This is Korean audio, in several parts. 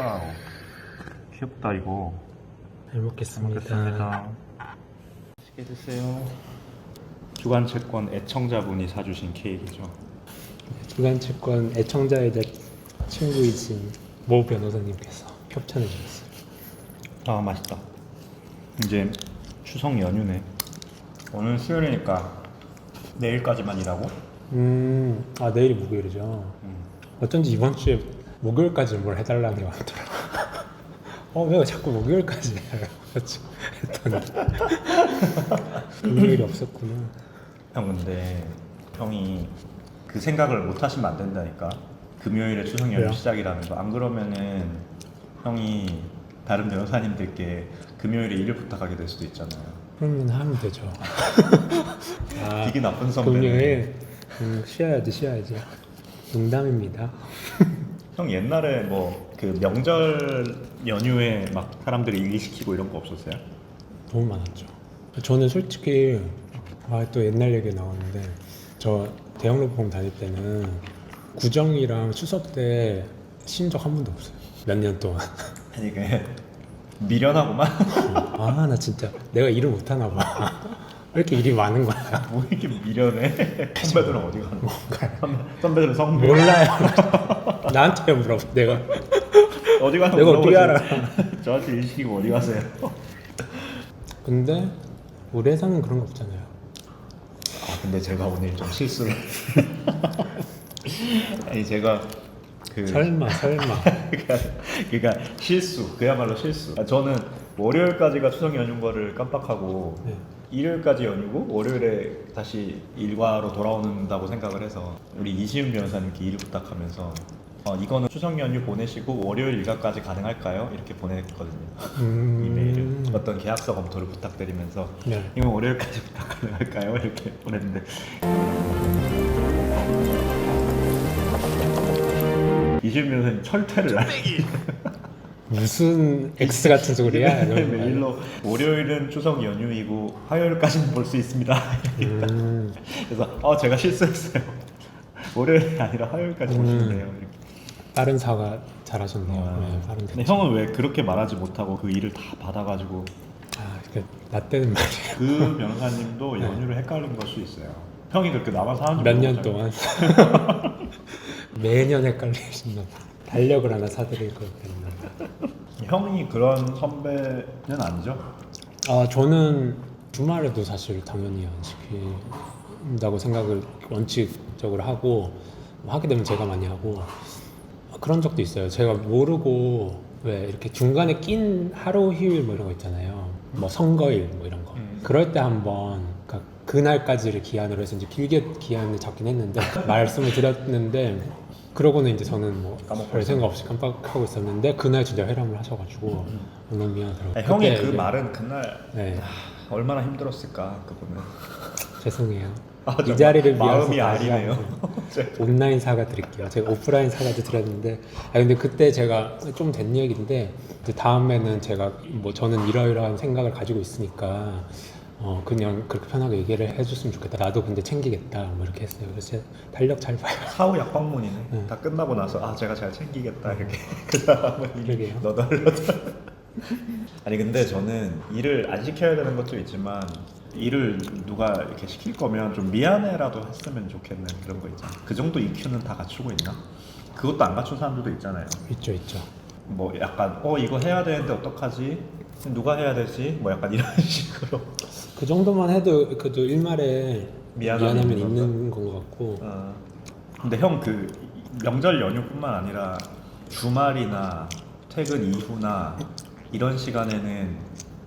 와우, 귀엽다 이거. 잘 먹겠습니다. 먹겠습니다. 맛있게 드세요. 주간채권 애청자분이 사주신 케이크죠. 주간채권 애청자이자 친구이신 모 변호사님께서 협찬해 주셨어요. 아, 맛있다. 이제 추석 연휴네. 오늘 수요일이니까 내일까지만 일하고. 아 내일이 목요일이죠. 어쩐지 이번 주에 목요일까지 뭘 해달라는 게 많더라고. 왜 자꾸 목요일까지 해요? 했더니 금요일이 없었구나. 형 근데 형이 그 생각을 못 하시면 안 된다니까. 금요일에 추석 연휴 왜요? 시작이라는 거. 안 그러면은 형이 다른 변호사님들께 금요일에 일을 부탁하게 될 수도 있잖아요. 그러면 하면 되죠. 아, 되게 나쁜 선배네. 금요일 쉬어야지. 농담입니다. 형 옛날에 뭐 그 명절 연휴에 막 사람들이 일 시키고 이런 거 없었어요? 너무 많았죠. 저는 솔직히 또 옛날 얘기 나왔는데 저 대형 로펌 다닐 때는 구정이랑 추석 때 쉰 적 한 번도 없어요. 몇 년 동안. 아니 그 미련하구만. 아 나 진짜 내가 일을 못하나 봐. 왜 이렇게 일이 많은 거야? 뭐 이렇게 미련해? 선배들은 어디 가는 거야? 선배들은 성공. 몰라요. 나한테 물어봐. 내가 어디 가는 내가 거 어떻게 물어보지. 알아? 저한테 일 시키고 어디 가세요? 근데 우리 회사는 그런 거 없잖아요. 아 근데 제가 오늘 좀 실수를. 아니 제가 그 설마. 그러니까 실수, 그야말로 실수. 저는 월요일까지가 추석 연휴인 거를 깜빡하고 네. 일요일까지 연휴고 월요일에 다시 일과로 돌아온다고 생각을 해서 우리 이시훈 변호사님께 일을 부탁하면서 이거는 추석 연휴 보내시고 월요일 일과까지 가능할까요? 이렇게 보냈거든요. 이메일을 어떤 계약서 검토를 부탁드리면서 네. 이건 월요일까지 부탁 가능할까요? 이렇게 보냈는데 이시훈 변호사님 철퇴를 무슨 X 같은 소리야? 이런 거. 메일로 월요일은 추석 연휴이고 화요일까지는 볼 수 있습니다. 그래서 제가 실수했어요. 월요일이 아니라 화요일까지 보시면 돼요. 이렇게. 빠른 사과 잘하셨네요. 네, 빠른 근데 대처. 형은 왜 그렇게 말하지 못하고 그 일을 다 받아가지고 나 때는 말이에요. 그 변호사님도 연휴를 헷갈린 걸 수 있어요. 형이 그렇게 나만 사는지 몇 년 모르잖아요. 동안 매년 헷갈리신다. 달력을 하나 사드릴 걸 그랬나. 형이 그런 선배는 아니죠? 저는 주말에도 사실 당연히 안 시킨다고 생각을 원칙적으로 하고 하게 되면 제가 많이 하고 그런 적도 있어요. 제가 모르고 왜 이렇게 중간에 낀 하루 휴일 뭐 이런 거 있잖아요. 뭐 선거일 뭐 이런 거. 그럴 때 한번 그날까지를 기한으로 해서 이제 길게 기한을 잡긴 했는데 말씀을 드렸는데 그러고는 이제 저는 뭐 별 생각 없이 깜빡하고 있었는데 그날 진짜 회람을 하셔가지고 너무 미안하더라고요. 형의 그때 그 이제- 말은 그날 네, 얼마나 힘들었을까 그분은. 죄송해요. 정말 이 자리를 마음이 위해서 다시 아리네요. 한번 온라인 사과 드릴게요. 제가 오프라인 사과도 드렸는데 근데 그때 제가 좀 된 얘기인데 이제 다음에는 제가 뭐 저는 이러이러한 생각을 가지고 있으니까 그냥 그렇게 편하게 얘기를 해줬으면 좋겠다. 나도 근데 챙기겠다. 뭐 이렇게 했어요. 그래서 제가 달력 잘 봐요. 사후 약방문이네. 네. 다 끝나고 나서 제가 잘 챙기겠다 이렇게 그 다음에 그러게요. 너덜너덜. 아니 근데 저는 일을 안 시켜야 되는 것도 있지만 일을 누가 이렇게 시킬 거면 좀 미안해라도 했으면 좋겠는 그런 거 있잖아. 그 정도 EQ는 다 갖추고 있나? 그것도 안 갖춘 사람들도 있잖아요. 있죠. 뭐 약간 이거 해야 되는데 어떡하지? 누가 해야 되지? 뭐 약간 이런 식으로. 그 정도만 해도 그래도 일말에 미안함이 미안함은 있는 있는 것 같고 근데 형 그 명절 연휴뿐만 아니라 주말이나 퇴근 이후나 이런 시간에는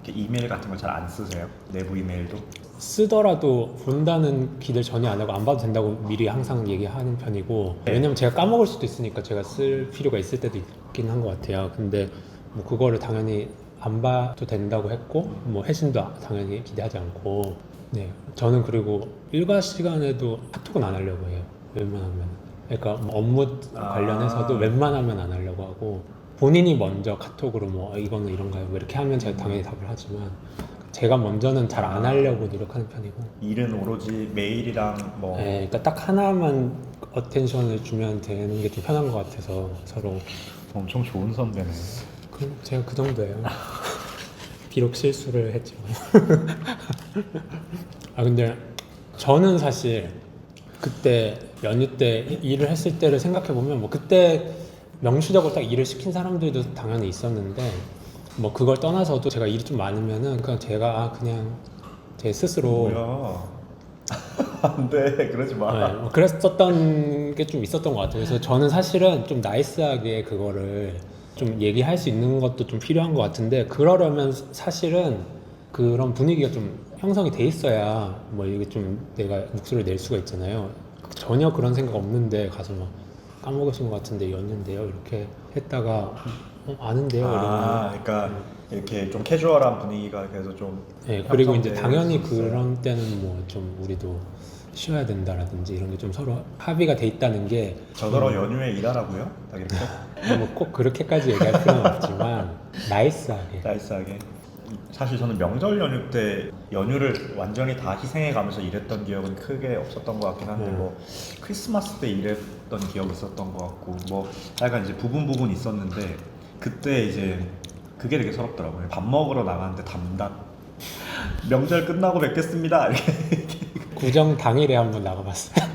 이렇게 이메일 같은 걸 잘 안 쓰세요? 내부 이메일도? 쓰더라도 본다는 기대 전혀 안 하고 안 봐도 된다고 미리 항상 얘기하는 편이고 네. 왜냐면 제가 까먹을 수도 있으니까 제가 쓸 필요가 있을 때도 있긴 한 것 같아요. 근데 뭐 그거를 당연히 안 봐도 된다고 했고 뭐 회신도 당연히 기대하지 않고 저는 그리고 일과 시간에도 카톡은 안 하려고 해요. 웬만하면 그러니까 뭐 업무 관련해서도 웬만하면 안 하려고 하고 본인이 먼저 카톡으로 뭐 이거는 이런가요? 뭐 이렇게 하면 제가 당연히 답을 하지만 제가 먼저는 잘 안 하려고 노력하는 편이고 일은 오로지 메일이랑 뭐 그러니까 딱 하나만 어텐션을 주면 되는 게 좀 편한 것 같아서 서로 엄청 좋은 선배네. 제가 그 정도예요. 비록 실수를 했지만. 아 근데 저는 사실 그때 연휴 때 일을 했을 때를 생각해 보면 뭐 그때 명시적으로 딱 일을 시킨 사람들도 당연히 있었는데 뭐 그걸 떠나서도 제가 일이 좀 많으면은 그냥 제가 그냥 제 스스로 뭐야? 안돼 그러지 마. 네, 뭐 그랬었던 게 좀 있었던 것 같아요. 그래서 저는 사실은 좀 나이스하게 그거를 좀 얘기할 수 있는 것도 좀 필요한 것 같은데 그러려면 사실은 그런 분위기가 좀 형성이 돼 있어야 뭐 이게 좀 내가 목소리를 낼 수가 있잖아요. 전혀 그런 생각 없는데 가서 막 까먹으신 것 같은데 였는데요 이렇게 했다가 아는데요 아, 이러면 그러니까 이렇게 좀 캐주얼한 분위기가 그래서 좀. 네, 그리고 이제 형성될 당연히 수 있어요. 그런 때는 뭐 좀 우리도 쉬어야 된다라든지 이런 게 좀 서로 합의가 돼 있다는 게 저더러 연휴에 일하라고요? 딱 이렇게 뭐 꼭 그렇게까지 얘기할 필요는 없지만 나이스하게 나이스하게. 사실 저는 명절 연휴 때 연휴를 완전히 다 희생해 가면서 일했던 기억은 크게 없었던 것 같긴 한데 뭐 크리스마스 때 일했던 기억이 있었던 것 같고 뭐 약간 이제 부분 있었는데 그때 이제 그게 되게 서럽더라고요. 밥 먹으러 나가는데 담당 명절 끝나고 뵙겠습니다 이렇게. 구정 당일에 한번 나가봤어요.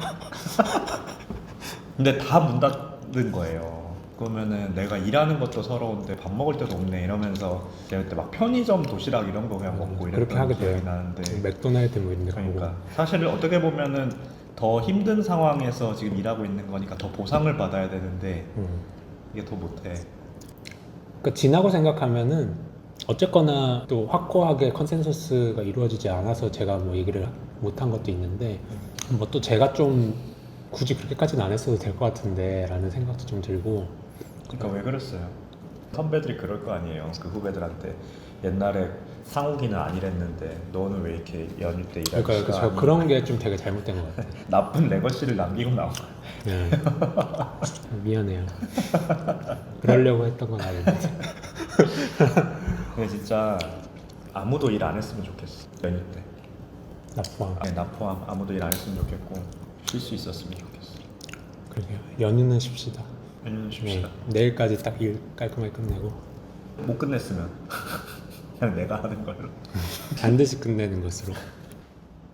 근데 다 문 닫는 거예요. 그러면은 내가 일하는 것도 서러운데 밥 먹을 데도 없네 이러면서 제가 그때 막 편의점 도시락 이런 거 그냥 먹고 그렇게 이랬던 하게 기억이 돼요. 나는데 맥도날드 뭐 이런 데 가고 그러니까 사실 어떻게 보면은 더 힘든 상황에서 지금 일하고 있는 거니까 더 보상을 받아야 되는데 이게 더 못해. 그러니까 지나고 생각하면은 어쨌거나 또 확고하게 컨센서스가 이루어지지 않아서 제가 뭐 얘기를 못한 것도 있는데 뭐 또 제가 좀 굳이 그렇게까지는 안 했어도 될 것 같은데 라는 생각도 좀 들고 그러니까 왜 그랬어요? 선배들이 그럴 거 아니에요. 그 후배들한테 옛날에 상욱이는 안 일했는데 너는 왜 이렇게 연휴 때 일하지? 그러니까 저 그런 게 좀 되게 잘못된 것 같아요. 나쁜 레거시를 남기고 나온 거야. 네. 미안해요. 그러려고 했던 건 아닌데. 근데 진짜 아무도 일 안 했으면 좋겠어. 연휴 때. 나 포함. 나 포함 아무도 일 안 했으면 좋겠고 쉴 수 있었으면 좋겠어. 그러게요. 연휴는 쉽시다. 연휴는 쉽시다. 내일까지 딱 일 깔끔하게 끝내고 못 끝냈으면 그냥 내가 하는 걸로. 반드시 끝내는 것으로.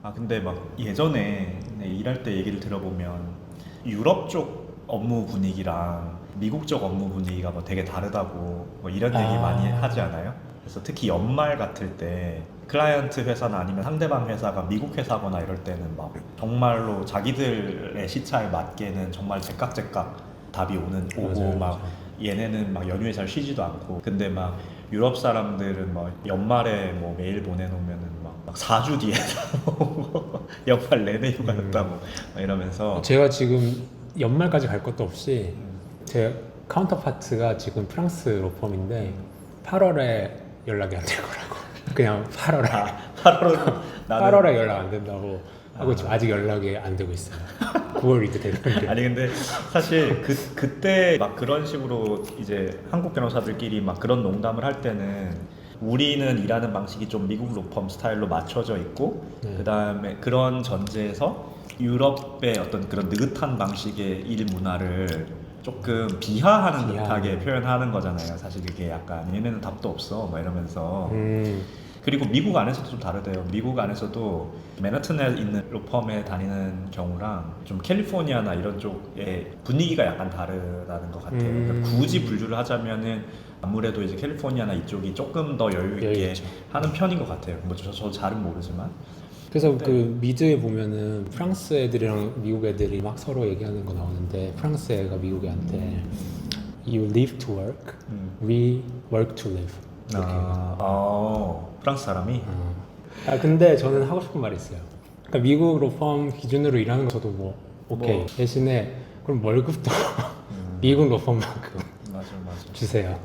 아 근데 막 예전에 일할 때 얘기를 들어보면 유럽 쪽 업무 분위기랑 미국 쪽 업무 분위기가 뭐 되게 다르다고 뭐 이런 얘기 많이 하지 않아요? 그래서 특히 연말 같을 때 클라이언트 회사나 아니면 상대방 회사가 미국 회사거나 이럴 때는 막 정말로 자기들의 시차에 맞게는 정말 제깍제깍 답이 오고 맞아요, 막 맞아요. 얘네는 막 연휴에 잘 쉬지도 않고 근데 막 유럽 사람들은 막 연말에 뭐 메일 보내놓으면은 막 4주 뒤에 연말 내내 휴가였다고 막 이러면서 제가 지금 연말까지 갈 것도 없이 제 카운터파트가 지금 프랑스 로펌인데 8월에 연락이 안 될 거라고. 그냥 8월에 8월에 연락 안 된다고 하고 지금 아직 연락이 안 되고 있어요. 9월 이제 되는데. 아니 근데 사실 그때 막 그런 식으로 이제 한국 변호사들끼리 막 그런 농담을 할 때는 우리는 일하는 방식이 좀 미국 로펌 스타일로 맞춰져 있고 그 다음에 그런 전제에서 유럽의 어떤 그런 느긋한 방식의 일 문화를 조금 비하하는 듯하게 표현하는 거잖아요. 사실 그게 약간 얘네는 답도 없어 막 이러면서 그리고 미국 안에서도 좀 다르대요. 미국 안에서도 맨하튼에 있는 로펌에 다니는 경우랑 좀 캘리포니아나 이런 쪽의 분위기가 약간 다르다는 것 같아요. 그러니까 굳이 분류를 하자면은 아무래도 이제 캘리포니아나 이쪽이 조금 더 여유 있게 하는 편인 것 같아요. 뭐 저 잘은 모르지만. 그래서 그 미드에 보면은 프랑스 애들이랑 미국 애들이 막 서로 얘기하는 거 나오는데 프랑스 애가 미국 애한테 You live to work, we work to live. 이렇게. 프랑스 사람이? 아 근데 저는 하고 싶은 말이 있어요. 그러니까 미국 로펌 기준으로 일하는 거 저도 뭐 오케이. 뭐. 대신에 그럼 월급도 미국 로펌만큼 맞아. 주세요.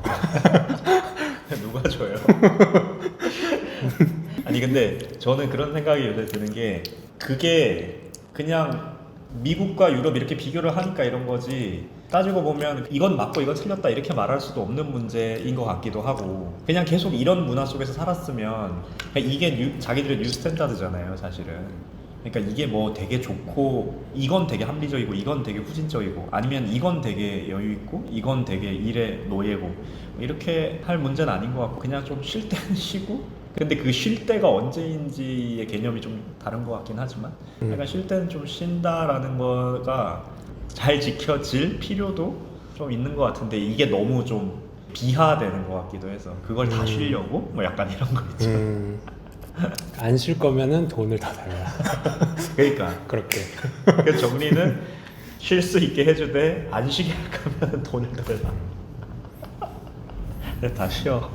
누가 줘요? 아니 근데 저는 그런 생각이 요새 드는 게 그게 그냥 미국과 유럽 이렇게 비교를 하니까 이런 거지 따지고 보면 이건 맞고 이건 틀렸다 이렇게 말할 수도 없는 문제인 것 같기도 하고 그냥 계속 이런 문화 속에서 살았으면 그냥 이게 자기들의 뉴 스탠다드잖아요 사실은. 그러니까 이게 뭐 되게 좋고 이건 되게 합리적이고 이건 되게 후진적이고 아니면 이건 되게 여유 있고 이건 되게 일의 노예고 이렇게 할 문제는 아닌 것 같고 그냥 좀 쉴 때는 쉬고 근데 그 쉴 때가 언제인지의 개념이 좀 다른 것 같긴 하지만 약간 쉴 때는 좀 쉰다라는 거가 잘 지켜질 필요도 좀 있는 것 같은데 이게 너무 좀 비하되는 것 같기도 해서 그걸 다 쉬려고 뭐 약간 이런 거 있죠. 안 쉴 거면은 돈을 더 달라. 그러니까 그렇게. 그 정리는 쉴 수 있게 해주되 안 쉬게 할 거면 돈을 달라. 다 쉬어.